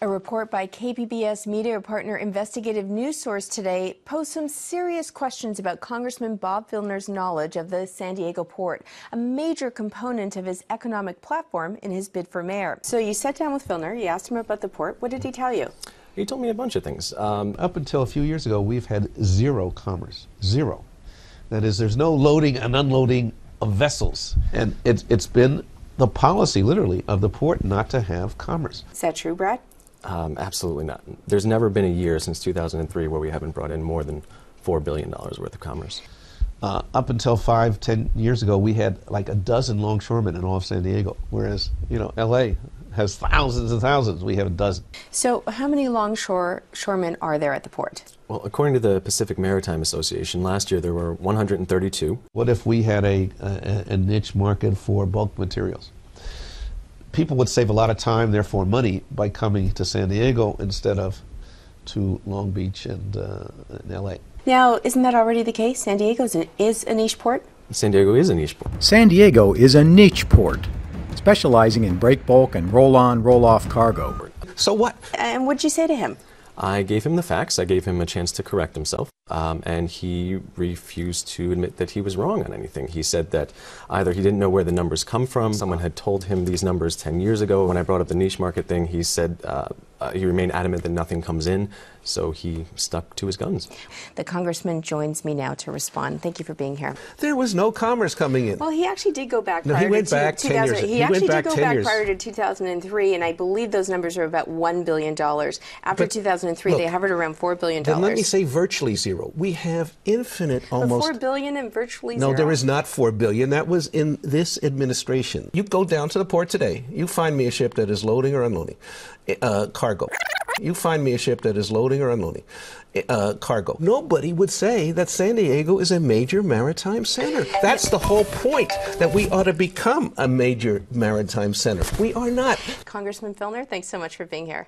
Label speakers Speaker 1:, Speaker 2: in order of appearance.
Speaker 1: A report by KPBS media partner Investigative News Source today posed some serious questions about Congressman Bob Filner's knowledge of the San Diego port, a major component of his economic platform in his bid for mayor. So you sat down with Filner, you asked him about the port. What did he tell you?
Speaker 2: He told me a bunch of things.
Speaker 3: Up until a few years ago, we've had zero commerce. Zero. That is, there's no loading and unloading of vessels. And it's been the policy, literally, of the port not to have commerce.
Speaker 1: Is that true, Brad?
Speaker 2: Absolutely not. There's never been a year since 2003 where we haven't brought in more than $4 billion worth of commerce.
Speaker 3: Up until 5-10 years ago, we had like a dozen longshoremen in all of San Diego, whereas, LA has thousands and thousands. We have a dozen.
Speaker 1: So how many longshoremen are there at the port?
Speaker 2: Well, according to the Pacific Maritime Association, last year there were 132.
Speaker 3: What if we had a niche market for bulk materials? People would save a lot of time, therefore money, by coming to San Diego instead of to Long Beach and LA.
Speaker 1: Now, isn't that already the case? San Diego is a niche port?
Speaker 2: San Diego is a niche port.
Speaker 4: San Diego is a niche port, specializing in break bulk and roll-on, roll-off cargo.
Speaker 3: So what?
Speaker 1: And what'd you say to him?
Speaker 2: I gave him the facts. I gave him a chance to correct himself, and he refused to admit that he was wrong on anything. He said that either he didn't know where the numbers come from, someone had told him these numbers 10 years ago. When I brought up the niche market thing, he said he remained adamant that nothing comes in, so he stuck to his guns.
Speaker 1: The congressman joins me now to respond. Thank you for being here.
Speaker 3: There was no commerce coming in.
Speaker 1: Well, he actually did go back
Speaker 3: prior to 2000.
Speaker 1: He actually did go back prior to 2003, and I believe those numbers are about $1 billion. After 2003, they hovered around $4 billion.
Speaker 5: Then let me say virtually zero. We have infinite, almost...
Speaker 1: $4 billion and virtually zero?
Speaker 5: No, there is not $4 billion. That was in this administration. You go down to the port today. You find me a ship that is loading or unloading. Cargo. You find me a ship that is loading or unloading. Cargo. Nobody would say that San Diego is a major maritime center. That's the whole point, that we ought to become a major maritime center. We are not.
Speaker 1: Congressman Filner, thanks so much for being here.